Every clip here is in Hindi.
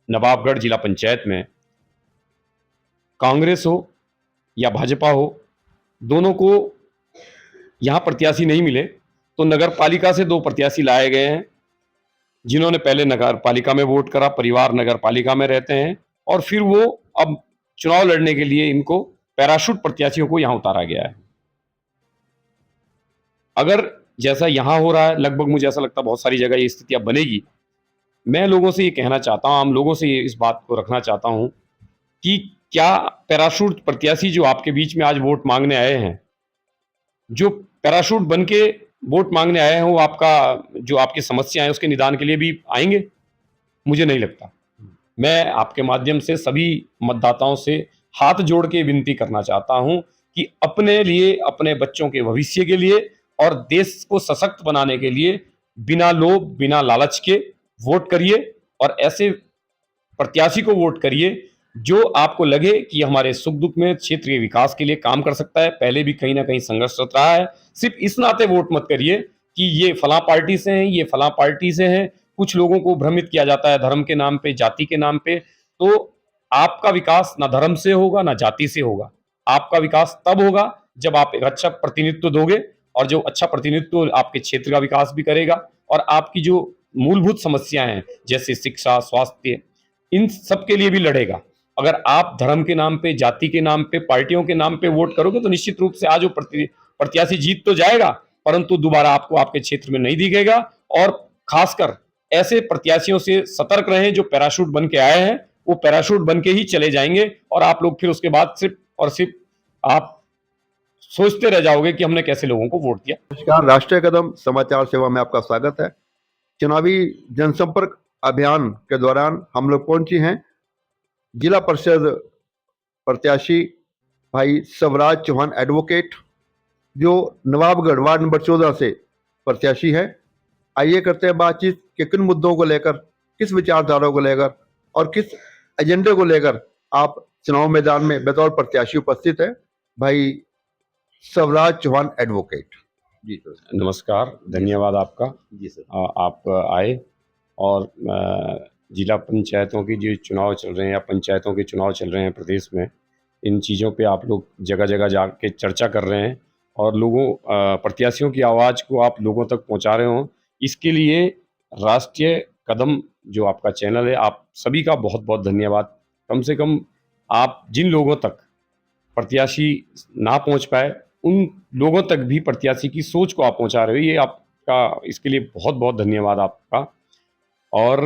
नवाबगढ़ जिला पंचायत में कांग्रेस हो या भाजपा हो, दोनों को यहाँ प्रत्याशी नहीं मिले तो नगर पालिका से 2 प्रत्याशी लाए गए हैं, जिन्होंने पहले नगर पालिका में वोट करा, परिवार नगर पालिका में रहते हैं, और फिर वो अब चुनाव लड़ने के लिए इनको पैराशूट प्रत्याशियों को यहाँ उतारा गया है। अगर जैसा यहाँ हो रहा है, लगभग मुझे ऐसा लगता है बहुत सारी जगह ये स्थिति अब बनेगी। मैं लोगों से ये कहना चाहता हूँ, आम लोगों से इस बात को रखना चाहता हूँ कि क्या पैराशूट प्रत्याशी जो आपके बीच में आज वोट मांगने आए हैं, जो पैराशूट बन के वोट मांगने आए हैं, वो आपका जो आपकी समस्या है उसके निदान के लिए भी आएंगे? मुझे नहीं लगता। मैं आपके माध्यम से सभी मतदाताओं से हाथ जोड़ के विनती करना चाहता हूं कि अपने लिए, अपने बच्चों के भविष्य के लिए और देश को सशक्त बनाने के लिए बिना लोभ, बिना लालच के वोट करिए और ऐसे प्रत्याशी को वोट करिए जो आपको लगे कि हमारे सुख दुख में क्षेत्र के विकास के लिए काम कर सकता है। पहले भी कहीं ना कहीं संघर्षरत रहा है। सिर्फ इस नाते वोट मत करिए कि ये फलां पार्टी से हैं, ये फलां पार्टी से हैं। कुछ लोगों को भ्रमित किया जाता है धर्म के नाम पे, जाति के नाम पे। तो आपका विकास ना धर्म से होगा ना जाति से होगा। आपका विकास तब होगा जब आप एक अच्छा प्रतिनिधित्व दोगे, और जो अच्छा प्रतिनिधित्व आपके क्षेत्र का विकास भी करेगा और आपकी जो मूलभूत समस्याएं हैं जैसे शिक्षा, स्वास्थ्य, इन सब के लिए भी लड़ेगा। अगर आप धर्म के नाम पे, जाति के नाम पे, पार्टियों के नाम पे वोट करोगे तो निश्चित रूप से आज वो प्रत्याशी जीत तो जाएगा, परंतु दोबारा आपको आपके क्षेत्र में नहीं दिखेगा। और खासकर ऐसे प्रत्याशियों से सतर्क रहें जो पैराशूट बन के आए हैं। वो पैराशूट बन के ही चले जाएंगे और आप लोग फिर उसके बाद सिर्फ और सिर्फ आप सोचते रह जाओगे कि हमने कैसे लोगों को वोट दिया। नमस्कार, राष्ट्रीय कदम समाचार सेवा में आपका स्वागत है। चुनावी जनसंपर्क अभियान के दौरान हम लोग पहुंचे हैं जिला परिषद प्रत्याशी भाई सवराज चौहान एडवोकेट, जो नवाबगढ़ वार्ड नंबर 14 से प्रत्याशी है। आइए करते हैं बातचीत कि किन मुद्दों को लेकर, किस विचारधारा को लेकर और किस एजेंडे को लेकर आप चुनाव मैदान में बतौर प्रत्याशी उपस्थित है। भाई सवराज चौहान एडवोकेट जी सर। नमस्कार, धन्यवाद आपका। जी सर। आप आए और जिला पंचायतों की जो चुनाव चल रहे हैं या पंचायतों के चुनाव चल रहे हैं प्रदेश में, इन चीज़ों पे आप लोग जगह जगह जाके चर्चा कर रहे हैं और लोगों प्रत्याशियों की आवाज़ को आप लोगों तक पहुंचा रहे हो। इसके लिए राष्ट्रीय कदम जो आपका चैनल है, आप सभी का बहुत बहुत धन्यवाद। कम से कम आप जिन लोगों तक प्रत्याशी ना पहुंच पाए, उन लोगों तक भी प्रत्याशी की सोच को आप पहुंचा रहे हो। ये आपका, इसके लिए बहुत बहुत धन्यवाद आपका। और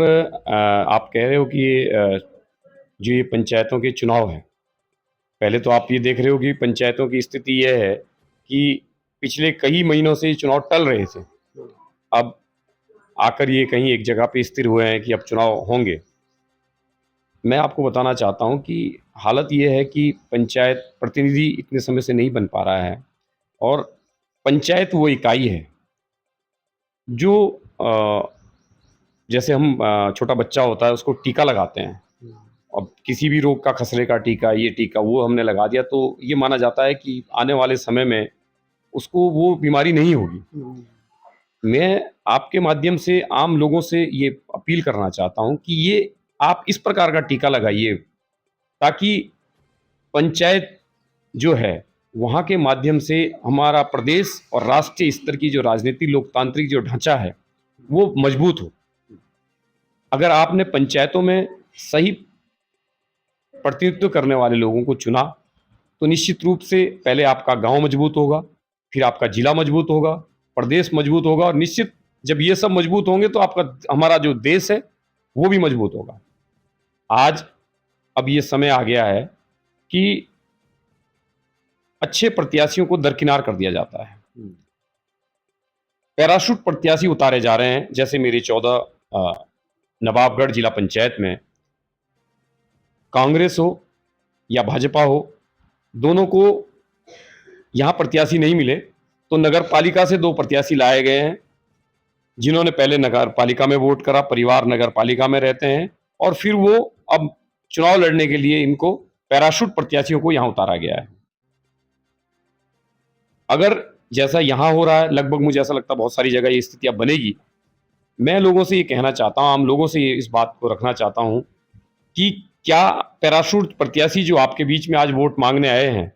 आप कह रहे हो कि जो ये पंचायतों के चुनाव हैं, पहले तो आप ये देख रहे हो कि पंचायतों की स्थिति ये है कि पिछले कई महीनों से ये चुनाव टल रहे थे। अब आकर ये कहीं एक जगह पे स्थिर हुए हैं कि अब चुनाव होंगे। मैं आपको बताना चाहता हूं कि हालत ये है कि पंचायत प्रतिनिधि इतने समय से नहीं बन पा रहा है, और पंचायत वो इकाई है जो जैसे हम छोटा बच्चा होता है उसको टीका लगाते हैं। अब किसी भी रोग का, खसरे का टीका, ये टीका वो हमने लगा दिया तो ये माना जाता है कि आने वाले समय में उसको वो बीमारी नहीं होगी। मैं आपके माध्यम से आम लोगों से ये अपील करना चाहता हूं कि ये आप इस प्रकार का टीका लगाइए ताकि पंचायत जो है वहाँ के माध्यम से हमारा प्रदेश और राष्ट्रीय स्तर की जो राजनीति, लोकतांत्रिक जो ढांचा है वो मजबूत हो। अगर आपने पंचायतों में सही प्रतिनिधित्व करने वाले लोगों को चुना तो निश्चित रूप से पहले आपका गांव मजबूत होगा, फिर आपका जिला मजबूत होगा, प्रदेश मजबूत होगा, और निश्चित जब ये सब मजबूत होंगे तो आपका, हमारा जो देश है वो भी मजबूत होगा। आज अब ये समय आ गया है कि अच्छे प्रत्याशियों को दरकिनार कर दिया जाता है। पैराशूट प्रत्याशी उतारे जा रहे हैं। जैसे मेरी 14 नवाबगढ़ जिला पंचायत में कांग्रेस हो या भाजपा हो, दोनों को यहाँ प्रत्याशी नहीं मिले तो नगर पालिका से 2 प्रत्याशी लाए गए हैं, जिन्होंने पहले नगर पालिका में वोट करा, परिवार नगर पालिका में रहते हैं, और फिर वो अब चुनाव लड़ने के लिए इनको पैराशूट प्रत्याशियों को यहाँ उतारा गया है। अगर जैसा यहाँ हो रहा है, लगभग मुझे ऐसा लगता है बहुत सारी जगह ये स्थिति अब बनेगी। मैं लोगों से ये कहना चाहता हूँ, आम लोगों से इस बात को रखना चाहता हूँ कि क्या पैराशूट प्रत्याशी जो आपके बीच में आज वोट मांगने आए हैं,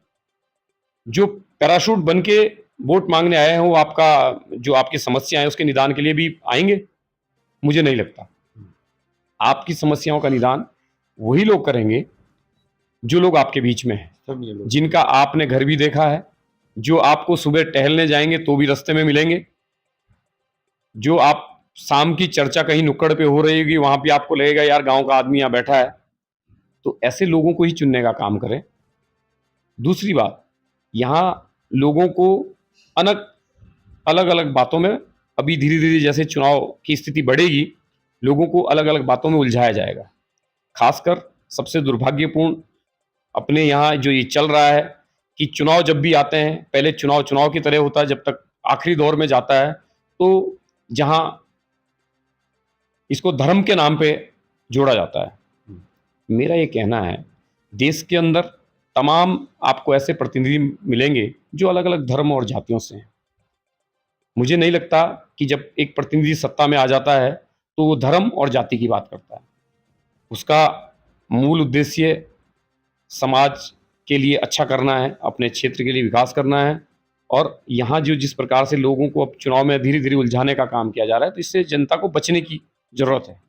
जो पैराशूट बन के वोट मांगने आए हैं, वो आपका जो आपकी समस्या है उसके निदान के लिए भी आएंगे? मुझे नहीं लगता। आपकी समस्याओं का निदान वही लोग करेंगे जो लोग आपके बीच में हैं, समझे लोग। जिनका आपने घर भी देखा है, जो आपको सुबह टहलने जाएंगे तो भी रास्ते में मिलेंगे, जो आप शाम की चर्चा कहीं नुक्कड़ पे हो रही होगी वहां पे आपको लगेगा यार गांव का आदमी यहाँ बैठा है। तो ऐसे लोगों को ही चुनने का काम करें। दूसरी बात, यहाँ लोगों को अनक अलग अलग बातों में अभी धीरे धीरे जैसे चुनाव की स्थिति बढ़ेगी, लोगों को अलग अलग बातों में उलझाया जाएगा। खासकर सबसे दुर्भाग्यपूर्ण अपने यहाँ जो ये चल रहा है कि चुनाव जब भी आते हैं, पहले चुनाव चुनाव की तरह होता है, जब तक आखिरी दौर में जाता है तो जहाँ इसको धर्म के नाम पे जोड़ा जाता है। मेरा ये कहना है, देश के अंदर तमाम आपको ऐसे प्रतिनिधि मिलेंगे जो अलग अलग धर्म और जातियों से हैं। मुझे नहीं लगता कि जब एक प्रतिनिधि सत्ता में आ जाता है तो वो धर्म और जाति की बात करता है। उसका मूल उद्देश्य समाज के लिए अच्छा करना है, अपने क्षेत्र के लिए विकास करना है। और यहाँ जो जिस प्रकार से लोगों को अब चुनाव में धीरे धीरे उलझाने का काम किया जा रहा है, तो इससे जनता को बचने की जरूरत है।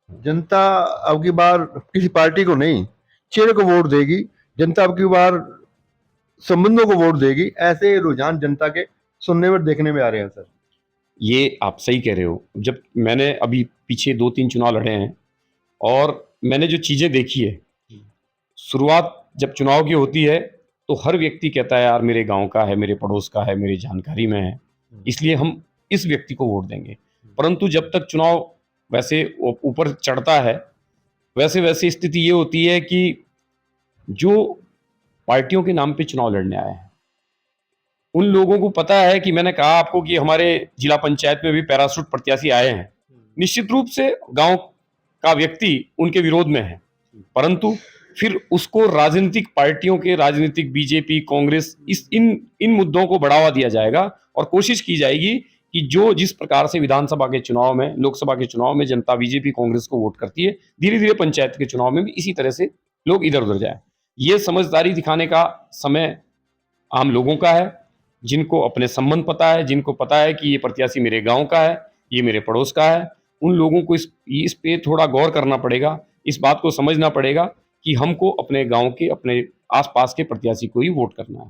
जनता अब की बार किसी पार्टी को नहीं, चेहरे को वोट देगी। जनता अब की बार संबंधों को वोट देगी। ऐसे रुझान जनता के सुनने में देखने में आ रहे हैं सर। ये आप सही कह रहे हो। जब मैंने अभी पीछे 2-3 चुनाव लड़े हैं और मैंने जो चीज़ें देखी है, शुरुआत जब चुनाव की होती है तो हर व्यक्ति कहता है यार मेरे गांव का है, मेरे पड़ोस का है, मेरी जानकारी में है, इसलिए हम इस व्यक्ति को वोट देंगे। परंतु जब तक चुनाव वैसे ऊपर चढ़ता है, वैसे वैसे स्थिति ये होती है कि जो पार्टियों के नाम पे चुनाव लड़ने आए हैं, उन लोगों को पता है कि मैंने कहा आपको कि हमारे जिला पंचायत में भी पैराशूट प्रत्याशी आए हैं। निश्चित रूप से गांव का व्यक्ति उनके विरोध में है, परंतु फिर उसको राजनीतिक पार्टियों के, राजनीतिक बीजेपी, कांग्रेस, इस इन मुद्दों को बढ़ावा दिया जाएगा और कोशिश की जाएगी कि जो जिस प्रकार से विधानसभा के चुनाव में, लोकसभा के चुनाव में जनता बीजेपी कांग्रेस को वोट करती है, धीरे धीरे पंचायत के चुनाव में भी इसी तरह से लोग इधर उधर जाए। ये समझदारी दिखाने का समय आम लोगों का है, जिनको अपने संबंध पता है, जिनको पता है कि ये प्रत्याशी मेरे गांव का है, ये मेरे पड़ोस का है। उन लोगों को इस पे थोड़ा गौर करना पड़ेगा, इस बात को समझना पड़ेगा कि हमको अपने गांव के, अपने आसपास के प्रत्याशी को ही वोट करना है।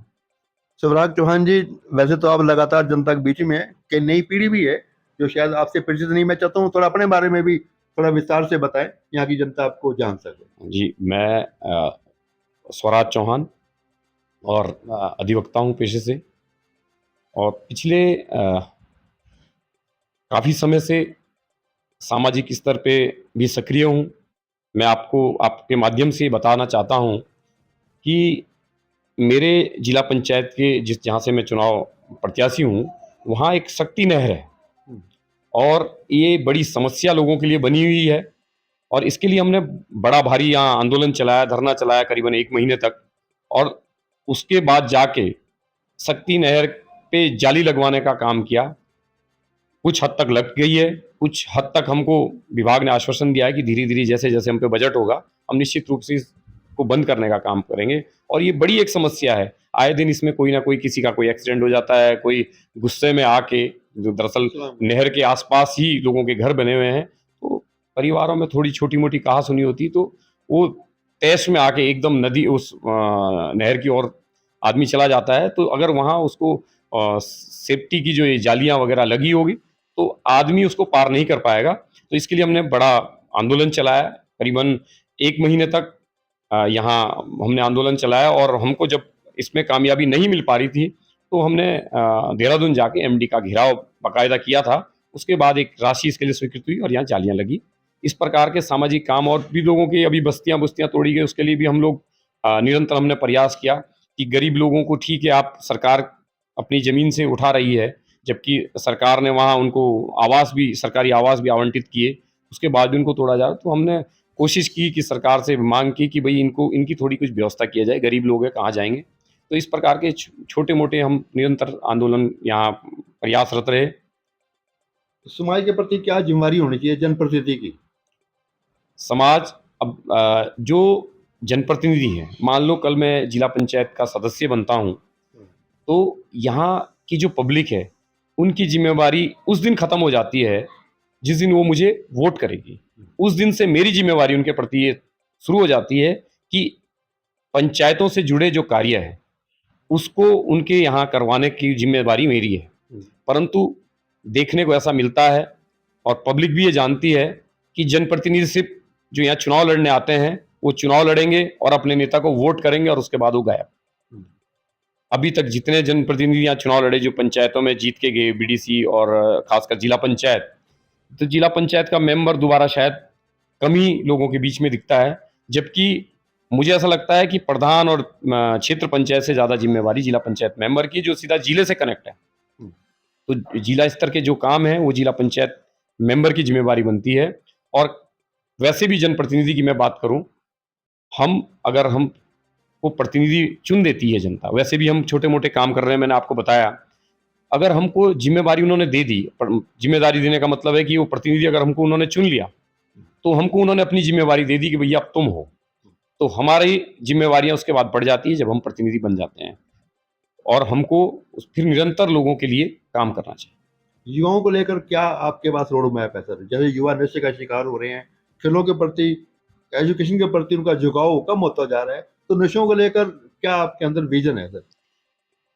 शिवराज चौहान जी, वैसे तो आप लगातार जनता के बीच में है कि नई पीढ़ी भी है जो शायद आपसे परिचित नहीं। मैं चाहता हूँ थोड़ा अपने बारे में भी थोड़ा विस्तार से बताएं, यहाँ की जनता आपको जान सके। जी, मैं स्वराज चौहान और अधिवक्ता हूँ पेशे से, और पिछले काफ़ी समय से सामाजिक स्तर पे भी सक्रिय हूँ। मैं आपको आपके माध्यम से बताना चाहता हूँ कि मेरे जिला पंचायत के जहाँ से मैं चुनाव प्रत्याशी हूँ, वहाँ एक शक्ति नहर है और ये बड़ी समस्या लोगों के लिए बनी हुई है। और इसके लिए हमने बड़ा भारी यहाँ आंदोलन चलाया, धरना चलाया करीबन 1 महीने तक, और उसके बाद जाके शक्ति नहर पे जाली लगवाने का काम किया। कुछ हद तक लग गई है, कुछ हद तक हमको विभाग ने आश्वासन दिया है कि धीरे धीरे जैसे जैसे हम पे बजट होगा, हम निश्चित रूप से इसको बंद करने का काम करेंगे। और ये बड़ी एक समस्या है, आए दिन इसमें कोई ना कोई, किसी का कोई एक्सीडेंट हो जाता है, कोई गुस्से में आके, जो दरअसल नहर के आसपास ही लोगों के घर बने हुए हैं, तो परिवारों में थोड़ी छोटी मोटी कहा सुनी होती, तो वो तैश में आके एकदम नदी उस नहर की ओर आदमी चला जाता है। तो अगर वहाँ उसको सेफ्टी की जो ये जालियाँ वगैरह लगी होगी तो आदमी उसको पार नहीं कर पाएगा। तो इसके लिए हमने बड़ा आंदोलन चलाया, करीबन 1 महीने तक यहाँ हमने आंदोलन चलाया। और हमको जब इसमें कामयाबी नहीं मिल पा रही थी तो हमने देहरादून जाके एमडी का घेराव बाकायदा किया था। उसके बाद एक राशि इसके लिए स्वीकृत हुई और यहाँ जालियाँ लगी। इस प्रकार के सामाजिक काम, और भी लोगों की अभी बस्तियाँ तोड़ी गई, उसके लिए भी हम लोग निरंतर हमने प्रयास किया कि गरीब लोगों को, ठीक है आप सरकार अपनी ज़मीन से उठा रही है, जबकि सरकार ने वहाँ उनको आवास भी, सरकारी आवास भी आवंटित किए, उसके बाद भी उनको तोड़ा जा रहा। तो हमने कोशिश की कि सरकार से मांग की कि भाई इनको, इनकी थोड़ी कुछ व्यवस्था किया जाए, गरीब लोग हैं कहाँ जाएंगे। तो इस प्रकार के छोटे मोटे हम निरंतर आंदोलन यहाँ प्रयासरत रहे। समाज के प्रति क्या जिम्मेदारी होनी चाहिए जनप्रतिनिधि की? समाज अब जो जनप्रतिनिधि हैं, मान लो कल मैं जिला पंचायत का सदस्य बनता हूँ, तो यहाँ की जो पब्लिक है, उनकी ज़िम्मेवारी उस दिन ख़त्म हो जाती है, जिस दिन वो मुझे वोट करेगी। उस दिन से मेरी ज़िम्मेवारी उनके प्रति ये शुरू हो जाती है कि पंचायतों से जुड़े जो कार्य हैं, उसको उनके यहाँ करवाने की ज़िम्मेवारी मेरी है। परंतु देखने को ऐसा मिलता है और पब्लिक भी ये जानती है कि जनप्रतिनिधि सिर्फ़ जो यहाँ चुनाव लड़ने आते हैं, वो चुनाव लड़ेंगे और अपने नेता को वोट करेंगे और उसके बाद वो गायब। अभी तक जितने जनप्रतिनिधि यहाँ चुनाव लड़े, जो पंचायतों में जीत के गए, बीडीसी और खासकर जिला पंचायत, तो जिला पंचायत का मेंबर दोबारा शायद कम ही लोगों के बीच में दिखता है, जबकि मुझे ऐसा लगता है कि प्रधान और क्षेत्र पंचायत से ज़्यादा जिम्मेवारी जिला पंचायत मेंबर की, जो सीधा जिले से कनेक्ट है। तो जिला स्तर के जो काम है वो जिला पंचायत मेंबर की जिम्मेवारी बनती है। और वैसे भी जनप्रतिनिधि की मैं बात करूं, अगर हमको प्रतिनिधि चुन देती है जनता, वैसे भी हम छोटे मोटे काम कर रहे हैं, मैंने आपको बताया। अगर हमको जिम्मेवारी उन्होंने दे दी, जिम्मेदारी देने का मतलब है कि वो प्रतिनिधि अगर हमको उन्होंने चुन लिया, तो हमको उन्होंने अपनी जिम्मेवारी दे दी कि भैया अब तुम हो, तो हमारी जिम्मेवारियां उसके बाद बढ़ जाती है जब हम प्रतिनिधि बन जाते हैं। और हमको फिर निरंतर लोगों के लिए काम करना चाहिए। युवाओं को लेकर क्या आपके पास रोड मैप है सर? जैसे युवा नशे का शिकार हो रहे हैं, खेलों के प्रति, एजुकेशन के प्रति उनका झुकाव कम होता जा रहा है, तो नशों को लेकर क्या आपके अंदर विजन है सर?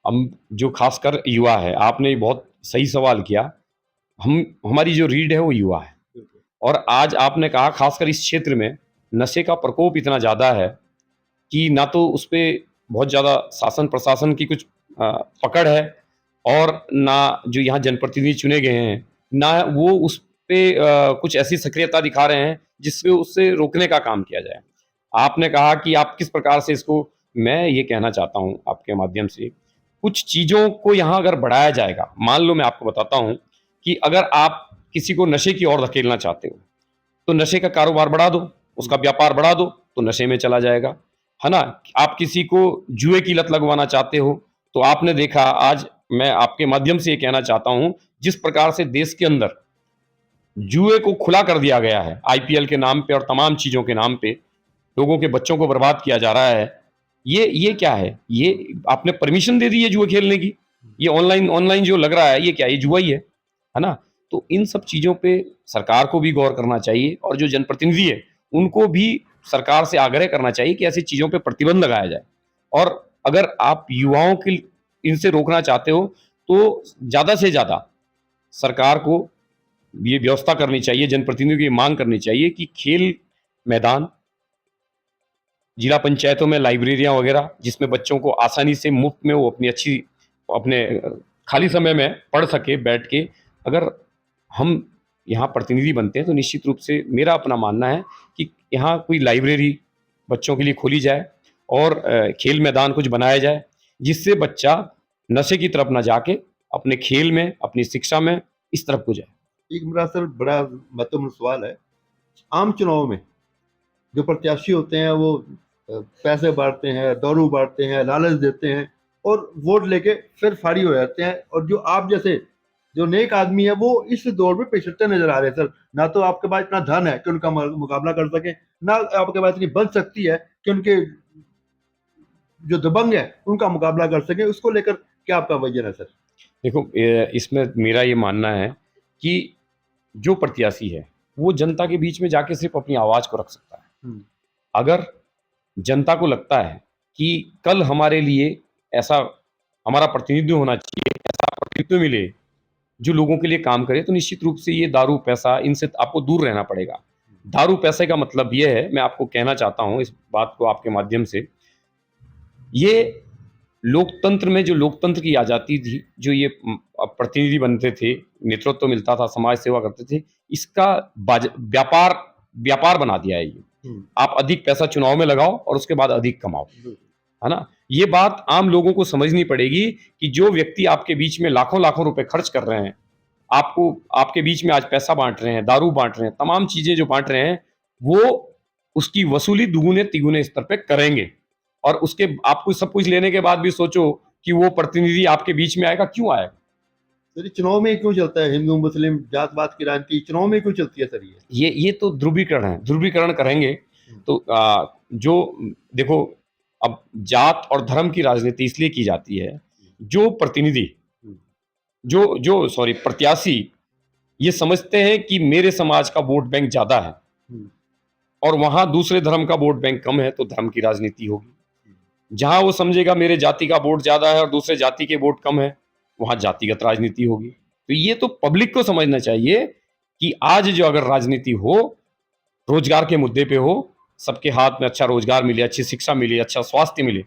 हम जो खासकर युवा है, आपने ये बहुत सही सवाल किया। हमारी जो रीढ़ है वो युवा है। और आज आपने कहा खासकर इस क्षेत्र में नशे का प्रकोप इतना ज़्यादा है कि ना तो उस पे बहुत ज़्यादा शासन प्रशासन की कुछ पकड़ है, और ना जो यहाँ जनप्रतिनिधि चुने गए हैं, ना वो उस पे कुछ ऐसी सक्रियता दिखा रहे हैं जिससे उससे रोकने का काम किया जाए। आपने कहा कि आप किस प्रकार से इसको, मैं ये कहना चाहता हूँ आपके माध्यम से, कुछ चीज़ों को यहाँ अगर बढ़ाया जाएगा, मान लो मैं आपको बताता हूँ कि अगर आप किसी को नशे की ओर धकेलना चाहते हो, तो नशे का कारोबार बढ़ा दो, उसका व्यापार बढ़ा दो, तो नशे में चला जाएगा, है ना? आप किसी को जुए की लत लगवाना चाहते हो, तो आपने देखा, आज मैं आपके माध्यम से ये कहना चाहता हूँ, जिस प्रकार से देश के अंदर जुए को खुला कर दिया गया है, आईपीएल के नाम पे और तमाम चीज़ों के नाम पे लोगों के बच्चों को बर्बाद किया जा रहा है। ये क्या है? ये आपने परमिशन दे दी है जुए खेलने की। ये ऑनलाइन ऑनलाइन जो लग रहा है, ये क्या है? ये जुआ ही है ना? तो इन सब चीज़ों पे सरकार को भी गौर करना चाहिए, और जो जनप्रतिनिधि है, उनको भी सरकार से आग्रह करना चाहिए कि ऐसी चीज़ों पे प्रतिबंध लगाया जाए। और अगर आप युवाओं की इनसे रोकना चाहते हो, तो ज़्यादा से ज़्यादा सरकार को ये व्यवस्था करनी चाहिए, जनप्रतिनिधियों की मांग करनी चाहिए कि खेल मैदान, जिला पंचायतों में लाइब्रेरियाँ वगैरह, जिसमें बच्चों को आसानी से मुफ्त में वो अपने खाली समय में पढ़ सके बैठ के। अगर हम यहाँ प्रतिनिधि बनते हैं, तो निश्चित रूप से मेरा अपना मानना है कि यहाँ कोई लाइब्रेरी बच्चों के लिए खोली जाए, और खेल मैदान कुछ बनाया जाए, जिससे बच्चा नशे की तरफ ना जाके अपने खेल में, अपनी शिक्षा में इस तरफ को जाए। एक मेरा सर बड़ा महत्वपूर्ण सवाल है, आम चुनाव में जो प्रत्याशी होते हैं वो पैसे बांटते हैं, दारू बांटते हैं, लालच देते हैं और वोट लेके फिर फारी हो जाते हैं, और जो आप जैसे जो नेक आदमी है वो इस दौर में पिछड़ते नजर आ रहे हैं सर। ना तो आपके पास इतना धन है कि उनका मुकाबला कर सके, ना आपके पास इतनी बन सकती है कि उनके जो दबंग है उनका मुकाबला कर सके। उसको लेकर क्या आपका विजन है सर? देखो, इसमें मेरा ये मानना है कि जो प्रत्याशी है, वो जनता के बीच में जाके सिर्फ अपनी आवाज़ को रख सकता है। अगर जनता को लगता है कि कल हमारे लिए ऐसा हमारा प्रतिनिधित्व होना चाहिए, ऐसा प्रतिनिधित्व मिले जो लोगों के लिए काम करे, तो निश्चित रूप से ये दारू, पैसा, इनसे आपको दूर रहना पड़ेगा। दारू, पैसे का मतलब ये है, मैं आपको कहना चाहता हूँ इस बात को आपके माध्यम से, ये लोकतंत्र में जो लोकतंत्र की आज़ादी थी, जो ये प्रतिनिधि बनते थे, नेतृत्व मिलता था, समाज सेवा करते थे, इसका व्यापार व्यापार बना दिया है ये। आप अधिक पैसा चुनाव में लगाओ और उसके बाद अधिक कमाओ, है ना? ये बात आम लोगों को समझनी पड़ेगी कि जो व्यक्ति आपके बीच में लाखों लाखों रुपए खर्च कर रहे हैं, आपको आपके बीच में आज पैसा बांट रहे हैं, दारू बांट रहे हैं, तमाम चीजें जो बांट रहे हैं, वो उसकी वसूली दुगुने तिगुने स्तर पे करेंगे। और उसके आपको सब कुछ लेने के बाद भी सोचो कि वो प्रतिनिधि आपके बीच में आएगा, क्यों आएगा? सर ये चुनाव में क्यों चलता है? हिंदू मुस्लिम जात पात की राजनीति चुनाव में क्यों चलती है सर ये? ये तो ध्रुवीकरण है, ध्रुवीकरण करेंगे तो जो देखो, अब जात और धर्म की राजनीति इसलिए की जाती है, जो प्रतिनिधि, जो सॉरी प्रत्याशी ये समझते हैं कि मेरे समाज का वोट बैंक ज्यादा है और वहां दूसरे धर्म का वोट बैंक कम है, तो धर्म की राजनीति होगी। जहां वो समझेगा मेरे जाति का वोट ज्यादा है और दूसरे जाति के वोट कम है, वहां जातिगत राजनीति होगी। तो ये तो पब्लिक को समझना चाहिए कि आज जो अगर राजनीति हो, रोजगार के मुद्दे पे हो, सबके हाथ में अच्छा रोजगार मिले, अच्छी शिक्षा मिले, अच्छा स्वास्थ्य मिले,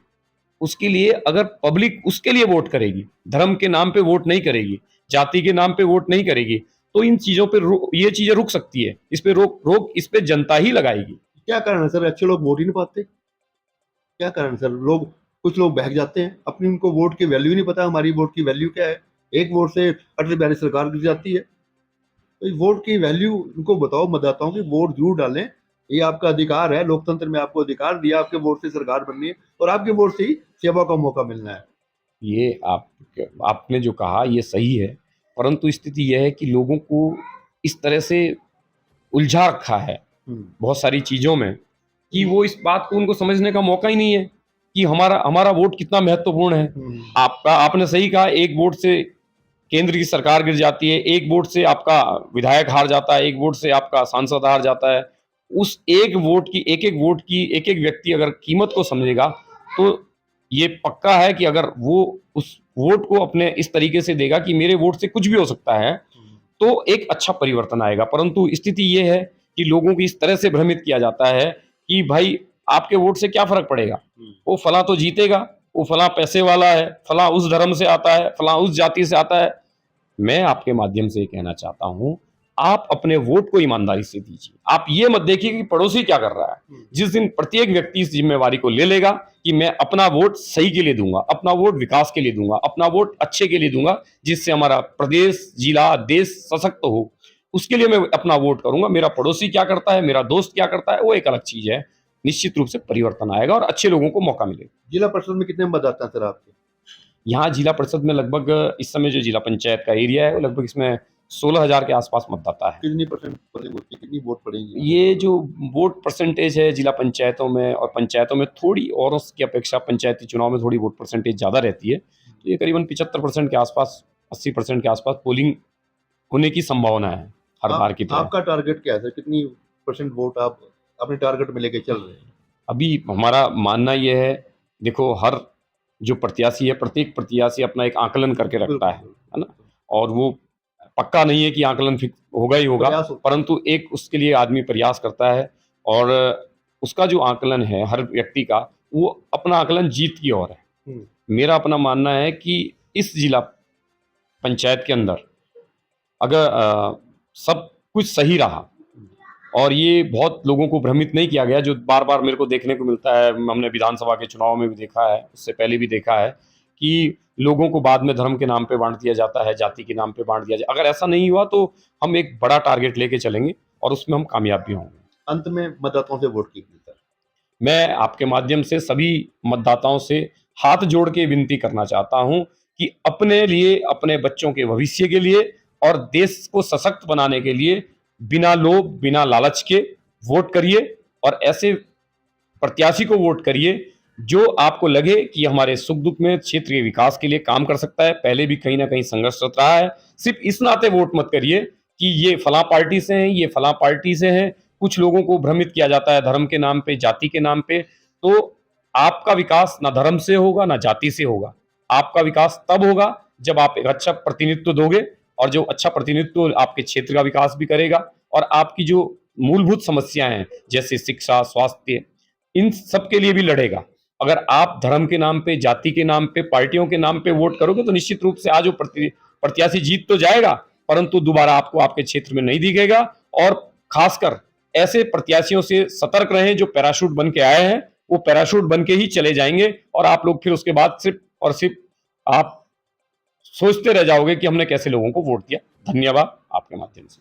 उसके लिए अगर पब्लिक उसके लिए वोट करेगी, धर्म के नाम पे वोट नहीं करेगी, जाति के नाम पे वोट नहीं करेगी, तो इन चीजों पे ये चीजें रुक सकती है। इस पे रोक इस पे जनता ही लगाएगी। क्या कारण है सर, अच्छे लोग वोट ही नहीं पाते? क्या कारण है सर? कुछ लोग बहक जाते हैं, अपनी उनको वोट की वैल्यू नहीं पता, हमारी वोट की वैल्यू क्या है। एक वोट से अटल बिहारी सरकार गिर जाती है। तो इस वोट की वैल्यू उनको बताओ, मतदाताओं की वोट जरूर डालें, ये आपका अधिकार है, लोकतंत्र में आपको अधिकार दिया, आपके वोट से सरकार बननी है और आपके वोट से ही सेवा का मौका मिलना है। ये आपने जो कहा ये सही है, परंतु स्थिति यह है कि लोगों को इस तरह से उलझा रखा है बहुत सारी चीजों में कि वो इस बात को उनको समझने का मौका ही नहीं है कि हमारा हमारा वोट कितना महत्वपूर्ण है। आपने सही कहा, एक वोट से केंद्र की सरकार गिर जाती है, एक वोट से आपका विधायक हार जाता है, एक वोट से आपका सांसद हार जाता है। उस एक वोट की एक एक व्यक्ति अगर कीमत को समझेगा तो ये पक्का है कि अगर वो उस वोट को अपने इस तरीके से देगा कि मेरे वोट से कुछ भी हो सकता है, तो एक अच्छा परिवर्तन आएगा। परंतु स्थिति ये है कि लोगों को इस तरह से भ्रमित किया जाता है कि भाई आपके वोट से क्या फर्क पड़ेगा, वो फला तो जीतेगा, वो फला पैसे वाला है, फला उस धर्म से आता है, फला उस जाति से आता है। मैं आपके माध्यम से कहना चाहता हूं, आप अपने वोट को ईमानदारी से दीजिए। आप ये मत देखिए कि पड़ोसी क्या कर रहा है। जिस दिन प्रत्येक व्यक्ति इस जिम्मेवारी को ले लेगा कि मैं अपना वोट सही के लिए दूंगा, अपना वोट विकास के लिए दूंगा, अपना वोट अच्छे के लिए दूंगा, जिससे हमारा प्रदेश, जिला, देश सशक्त हो, उसके लिए मैं अपना वोट करूंगा। मेरा पड़ोसी क्या करता है, मेरा दोस्त क्या करता है, वो एक अलग चीज है। निश्चित रूप से परिवर्तन आएगा और अच्छे लोगों को मौका मिलेगा। जिला परिषद में कितने मतदाता हैं सर आपके? यहाँ जिला परिषद में लगभग इस समय जो जिला पंचायत का एरिया है, वो लगभग इसमें 16,000 के आसपास मतदाता है। कितनी परसेंट पोलिंग होती है, कितनी वोट पड़ेगी? ये जो वोट परसेंटेज है जिला पंचायतों में, और पंचायतों में थोड़ी और उसकी अपेक्षा पंचायती चुनाव में थोड़ी वोट परसेंटेज ज़्यादा रहती है, तो ये करीबन 75% के आसपास, 80% के आसपास पोलिंग होने की संभावना है हर बार की तरह। आपका टारगेट क्या है सर, कितनी परसेंट वोट आप अपने टारगेट में लेके चल रहे हैं? अभी हमारा मानना यह है, देखो हर जो प्रत्याशी है, प्रत्येक प्रत्याशी अपना एक आकलन करके रखता है ना, और वो पक्का नहीं है कि आकलन फिक्स होगा ही होगा, परंतु एक उसके लिए आदमी प्रयास करता है और उसका जो आकलन है हर व्यक्ति का, वो अपना आकलन जीत की ओर है। मेरा अपना मानना है कि इस जिला पंचायत के अंदर अगर सब कुछ सही रहा और ये बहुत लोगों को भ्रमित नहीं किया गया, जो बार बार मेरे को देखने को मिलता है, हमने विधानसभा के चुनाव में भी देखा है, उससे पहले भी देखा है कि लोगों को बाद में धर्म के नाम पे बांट दिया जाता है, जाति के नाम पे बांट दिया जाए। अगर ऐसा नहीं हुआ तो हम एक बड़ा टारगेट लेके चलेंगे और उसमें हम कामयाब भी होंगे। अंत में मतदाताओं से वोट कीजिए सर। मैं आपके माध्यम से सभी मतदाताओं से हाथ जोड़ के विनती करना चाहता हूं कि अपने लिए, अपने बच्चों के भविष्य के लिए और देश को सशक्त बनाने के लिए बिना लोभ, बिना लालच के वोट करिए और ऐसे प्रत्याशी को वोट करिए जो आपको लगे कि हमारे सुख दुख में क्षेत्रीय विकास के लिए काम कर सकता है। पहले भी कहीं ना कहीं संघर्षरत रहा है। सिर्फ इस नाते वोट मत करिए कि ये फला पार्टी से हैं, ये फला पार्टी से हैं। कुछ लोगों को भ्रमित किया जाता है धर्म के नाम पे, जाति के नाम पे। तो आपका विकास ना धर्म से होगा ना जाति से होगा। आपका विकास तब होगा जब आप एक अच्छा प्रतिनिधित्व दोगे, और जो अच्छा प्रतिनिधित्व आपके क्षेत्र का विकास भी करेगा और आपकी जो मूलभूत समस्याएं हैं जैसे शिक्षा, स्वास्थ्य, इन सब के लिए भी लड़ेगा। अगर आप धर्म के नाम पे, जाति के नाम पे, पार्टियों के नाम पे वोट करोगे तो निश्चित रूप से आज वो प्रत्याशी जीत तो जाएगा, परंतु दोबारा आपको आपके क्षेत्र में नहीं दिखेगा। और खासकर ऐसे प्रत्याशियों से सतर्क रहें जो पैराशूट बन के आए हैं, वो पैराशूट बन के ही चले जाएंगे और आप लोग फिर उसके बाद सिर्फ और सिर्फ आप सोचते रह जाओगे कि हमने कैसे लोगों को वोट दिया। धन्यवाद आपके माध्यम से।